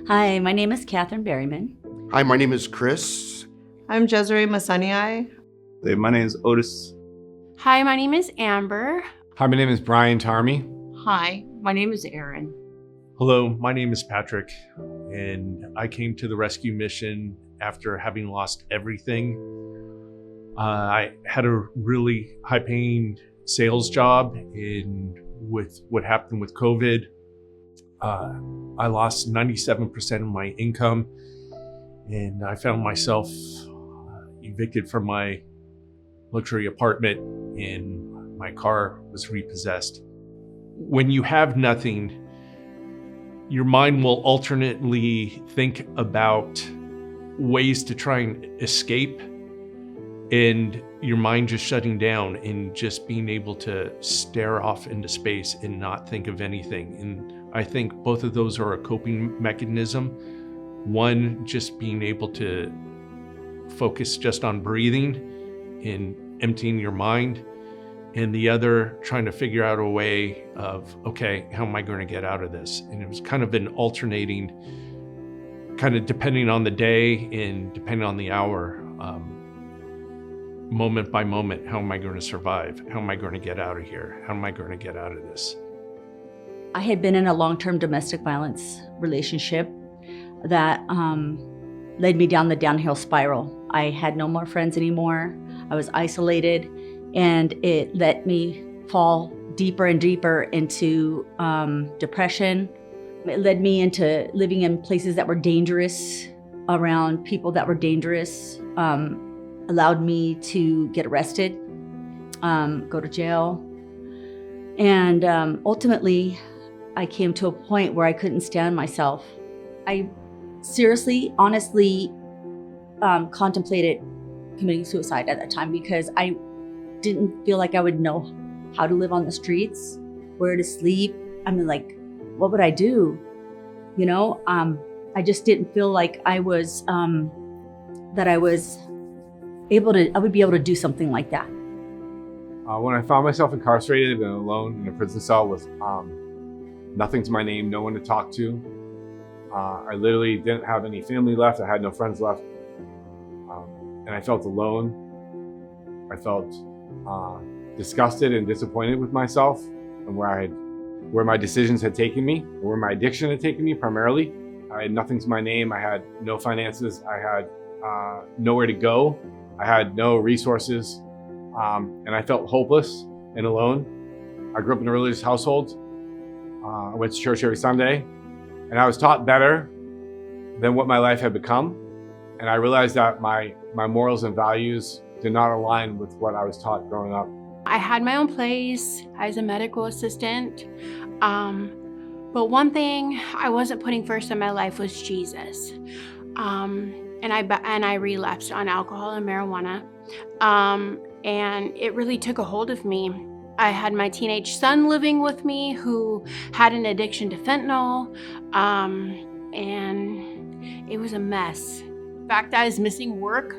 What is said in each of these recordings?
Hi, my name is Catherine Berryman. Hi, my name is Chris. I'm Desiree Masaniai. Hey, my name is Otis. Hi, my name is Amber. Hi, my name is Brian Tarmy. Hi, my name is Erin. Hello, my name is Patrick, and I came to the rescue mission after having lost everything. I had a really high-paying sales job, and with what happened with COVID, I lost 97% of my income, and I found myself evicted from my luxury apartment, and my car was repossessed. When you have nothing, your mind will alternately think about ways to try and escape, and your mind just shutting down and just being able to stare off into space and not think of anything. And I think both of those are a coping mechanism. One, just being able to focus just on breathing and emptying your mind. And the other, trying to figure out a way of, okay, how am I going to get out of this? And it was kind of an alternating, kind of depending on the day and depending on the hour, moment by moment, how am I going to survive? How am I going to get out of here? How am I going to get out of this? I had been in a long-term domestic violence relationship that led me down the downhill spiral. I had no more friends anymore. I was isolated, and it let me fall deeper and deeper into depression. It led me into living in places that were dangerous, around people that were dangerous, allowed me to get arrested, go to jail. And ultimately, I came to a point where I couldn't stand myself. I seriously, honestly contemplated committing suicide at that time because I didn't feel like I would know how to live on the streets, where to sleep. I mean, like, what would I do? You know, I just didn't feel like I was, that I would be able to do something like that. When I found myself incarcerated and alone in a prison cell with nothing to my name, no one to talk to, I literally didn't have any family left. I had no friends left. And I felt alone. I felt disgusted and disappointed with myself and where my decisions had taken me, or where my addiction had taken me primarily. I had nothing to my name. I had no finances. I had nowhere to go. I had no resources. And I felt hopeless and alone. I grew up in a religious household. I went to church every Sunday, and I was taught better than what my life had become. And I realized that my morals and values did not align with what I was taught growing up. I had my own place as a medical assistant. But one thing I wasn't putting first in my life was Jesus. And I relapsed on alcohol and marijuana. And it really took a hold of me. I had my teenage son living with me who had an addiction to fentanyl. And it was a mess. The fact that I was missing work,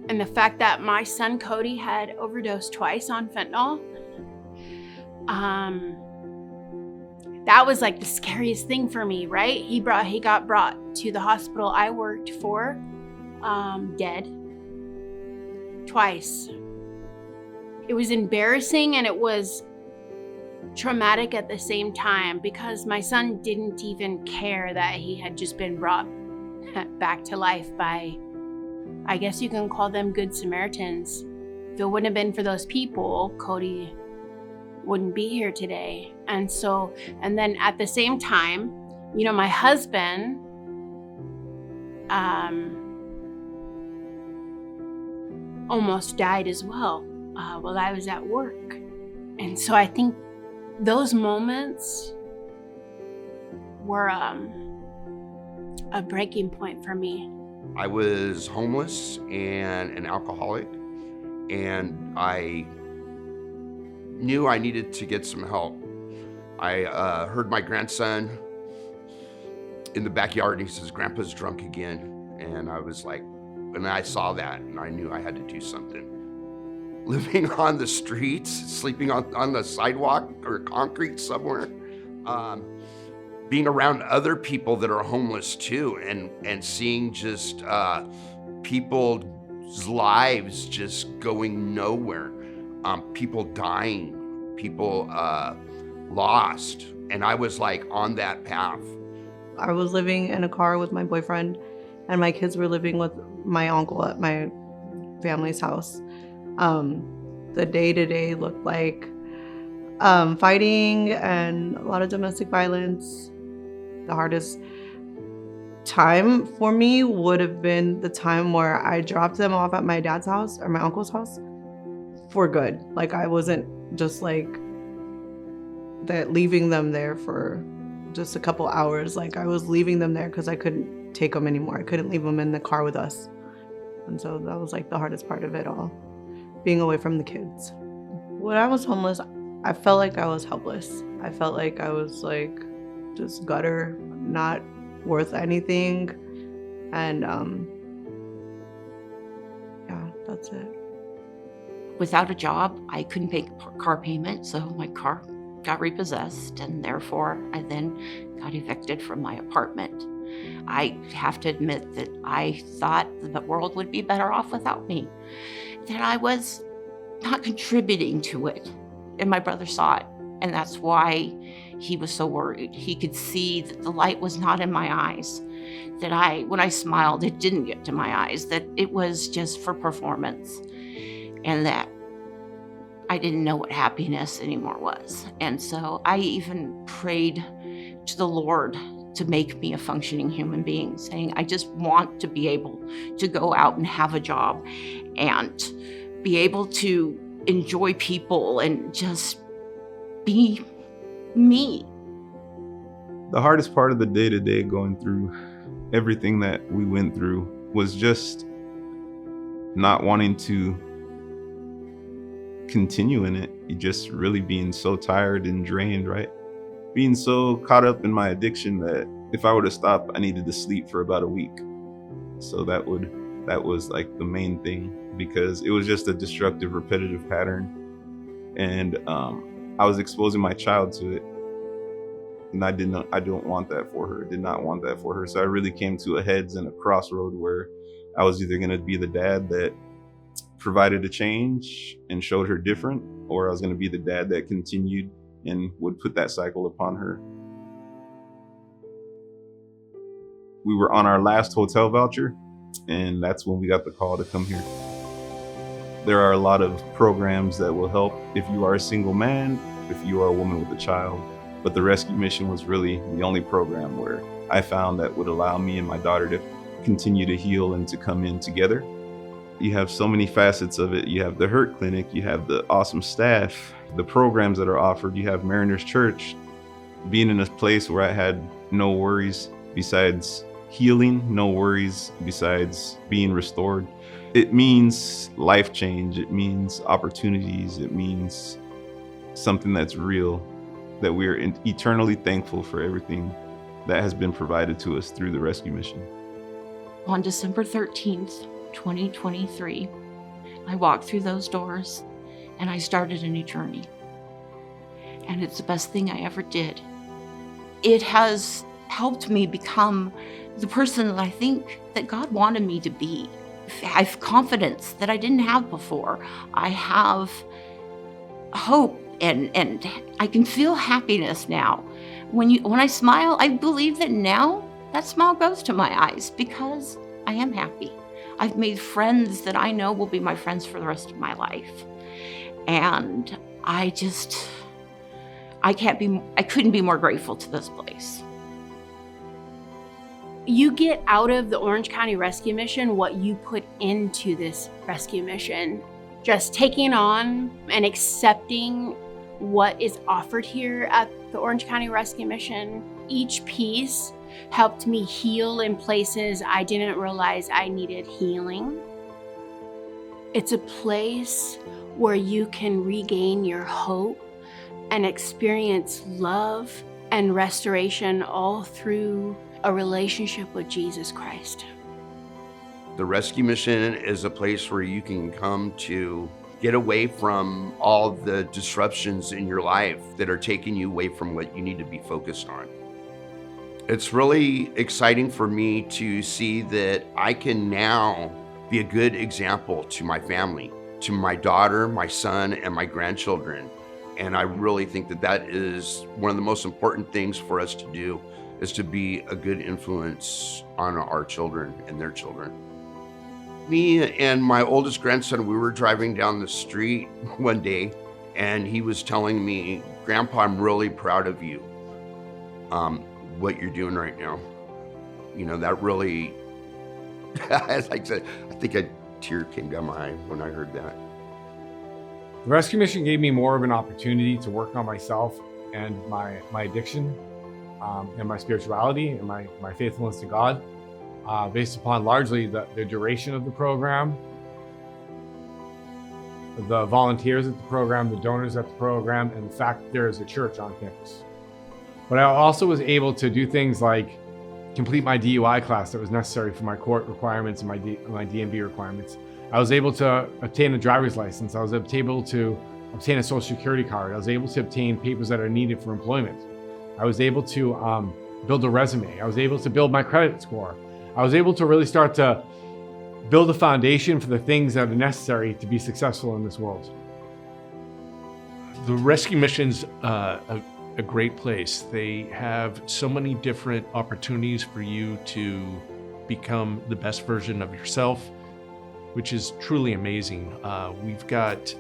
and the fact that my son Cody had overdosed twice on fentanyl, that was like the scariest thing for me, right? He got brought to the hospital I worked for, dead, twice. It was embarrassing and it was traumatic at the same time because my son didn't even care that he had just been brought back to life by, I guess you can call them good Samaritans. If it wouldn't have been for those people, Cody wouldn't be here today. And then at the same time, you know, my husband, almost died as well while I was at work. And so I think those moments were a breaking point for me. I was homeless and an alcoholic, and I knew I needed to get some help. I heard my grandson in the backyard, and he says, "Grandpa's drunk again." And I was like, and I saw that, and I knew I had to do something. Living on the streets, sleeping on the sidewalk or concrete somewhere, being around other people that are homeless too, and seeing just people's lives just going nowhere, people dying, people lost, and I was like on that path. I was living in a car with my boyfriend, and my kids were living with my uncle at my family's house. The day-to-day looked like fighting and a lot of domestic violence. The hardest time for me would have been the time where I dropped them off at my dad's house or my uncle's house for good. Like, I wasn't just like that leaving them there for just a couple hours. Like, I was leaving them there because I couldn't take them anymore. I couldn't leave them in the car with us. And so that was like the hardest part of it all, being away from the kids. When I was homeless, I felt like I was helpless. I felt like I was like just gutter, not worth anything. And yeah, that's it. Without a job, I couldn't pay car payment, so my car got repossessed, and therefore I then got evicted from my apartment. I have to admit that I thought the world would be better off without me, that I was not contributing to it. And my brother saw it, and that's why he was so worried. He could see that the light was not in my eyes, that when I smiled, it didn't get to my eyes, that it was just for performance, and that I didn't know what happiness anymore was. And so I even prayed to the Lord to make me a functioning human being, saying, I just want to be able to go out and have a job and be able to enjoy people and just be me. The hardest part of the day-to-day going through everything that we went through was just not wanting to continue in it. You just really being so tired and drained, right? Being so caught up in my addiction that if I were to stop, I needed to sleep for about a week. So that was like the main thing, because it was just a destructive, repetitive pattern. And I was exposing my child to it. And I don't want that for her. I did not want that for her. So I really came to a heads and a crossroad where I was either going to be the dad that provided a change and showed her different, or I was going to be the dad that continued and would put that cycle upon her. We were on our last hotel voucher, and that's when we got the call to come here. There are a lot of programs that will help if you are a single man, if you are a woman with a child, but the rescue mission was really the only program where I found that would allow me and my daughter to continue to heal and to come in together. You have so many facets of it. You have the Hurt Clinic, you have the awesome staff, the programs that are offered, you have Mariners Church. Being in a place where I had no worries besides healing, no worries besides being restored. It means life change, it means opportunities, it means something that's real, that we are eternally thankful for everything that has been provided to us through the rescue mission. On December 13th, 2023, I walked through those doors and I started a new journey. And it's the best thing I ever did. It has helped me become the person that I think that God wanted me to be. I have confidence that I didn't have before. I have hope and I can feel happiness now. When I smile, I believe that now that smile goes to my eyes because I am happy. I've made friends that I know will be my friends for the rest of my life. And I couldn't be more grateful to this place. You get out of the Orange County Rescue Mission what you put into this rescue mission. Just taking on and accepting what is offered here at the Orange County Rescue Mission. Each piece helped me heal in places I didn't realize I needed healing. It's a place where you can regain your hope and experience love and restoration all through a relationship with Jesus Christ. The rescue mission is a place where you can come to get away from all the disruptions in your life that are taking you away from what you need to be focused on. It's really exciting for me to see that I can now be a good example to my family, to my daughter, my son, and my grandchildren. And I really think that that is one of the most important things for us to do, is to be a good influence on our children and their children. Me and my oldest grandson, we were driving down the street one day, and he was telling me, "Grandpa, I'm really proud of you, what you're doing right now." You know, that really, as I said, I think a tear came down my eye when I heard that. The rescue mission gave me more of an opportunity to work on myself and my addiction, and my spirituality and my faithfulness to God, based upon largely the duration of the program, the volunteers at the program, the donors at the program, and the fact that there is a church on campus. But I also was able to do things like complete my DUI class that was necessary for my court requirements and my DMV requirements. I was able to obtain a driver's license. I was able to obtain a social security card. I was able to obtain papers that are needed for employment. I was able to build a resume. I was able to build my credit score. I was able to really start to build a foundation for the things that are necessary to be successful in this world. The rescue mission's a great place. They have so many different opportunities for you to become the best version of yourself, which is truly amazing. We've got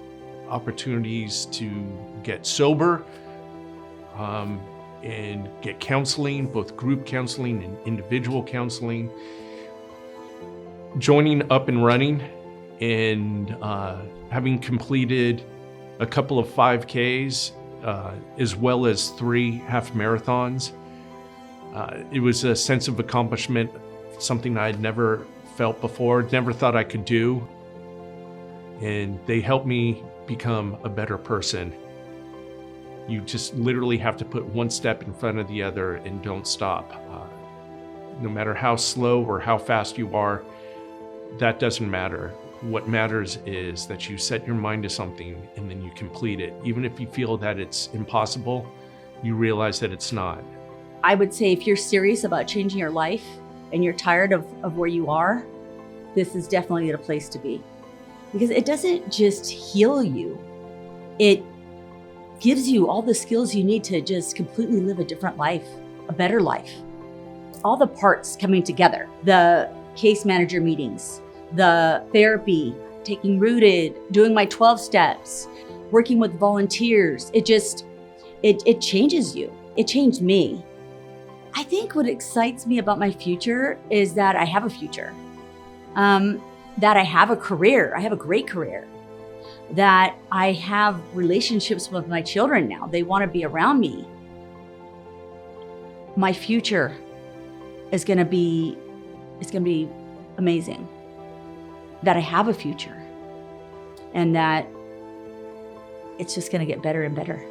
opportunities to get sober and get counseling, both group counseling and individual counseling. Joining Up and Running and having completed a couple of 5Ks, as well as 3 half marathons. It was a sense of accomplishment, something I had never felt before, never thought I could do. And they helped me become a better person. You just literally have to put one step in front of the other and don't stop. No matter how slow or how fast you are, that doesn't matter. What matters is that you set your mind to something and then you complete it. Even if you feel that it's impossible, you realize that it's not. I would say if you're serious about changing your life and you're tired of where you are, this is definitely the place to be. Because it doesn't just heal you, it gives you all the skills you need to just completely live a different life, a better life. All the parts coming together, the case manager meetings, the therapy, taking Rooted, doing my 12 steps, working with volunteers, it changes you. It changed me. I think what excites me about my future is that I have a future, that I have a career. I have a great career, that I have relationships with my children now. They want to be around me. My future is going to be amazing. That I have a future and that it's just going to get better and better.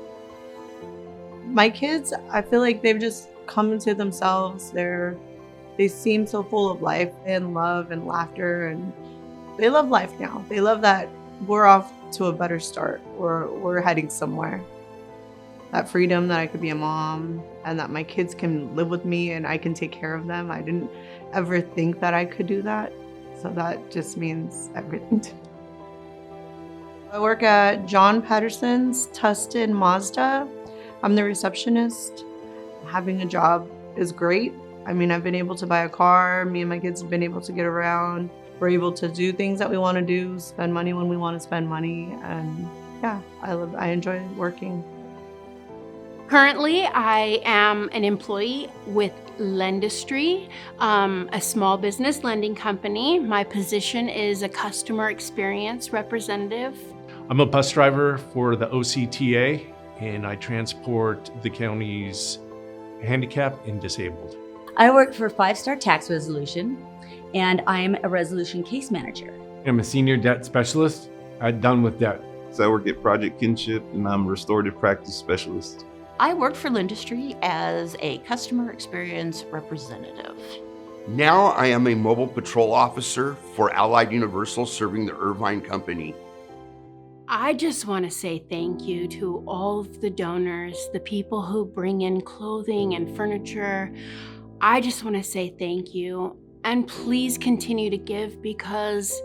My kids, I feel like they've just come into themselves. They seem so full of life and love and laughter, and they love life now. They love that we're off to a better start, or we're heading somewhere. That freedom that I could be a mom and that my kids can live with me and I can take care of them. I didn't ever think that I could do that. So that just means everything to me. I work at John Patterson's Tustin Mazda. I'm the receptionist. Having a job is great. I mean, I've been able to buy a car. Me and my kids have been able to get around. We're able to do things that we want to do, spend money when we want to spend money. And yeah, I enjoy working. Currently, I am an employee with Lendistry, a small business lending company. My position is a customer experience representative. I'm a bus driver for the OCTA, and I transport the county's handicapped and disabled. I work for 5-Star Tax Resolution, and I'm a resolution case manager. I'm a senior debt specialist. I'm done with debt. So I work at Project Kinship, and I'm a restorative practice specialist. I worked for Lendistry as a customer experience representative. Now I am a mobile patrol officer for Allied Universal, serving the Irvine Company. I just want to say thank you to all of the donors, the people who bring in clothing and furniture. I just want to say thank you. And please continue to give, because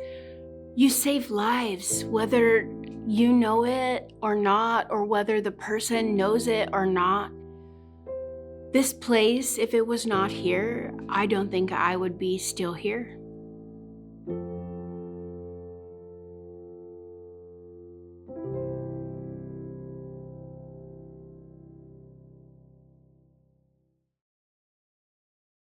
you save lives, whether you know it or not, or whether the person knows it or not. This place, if it was not here, I don't think I would be still here.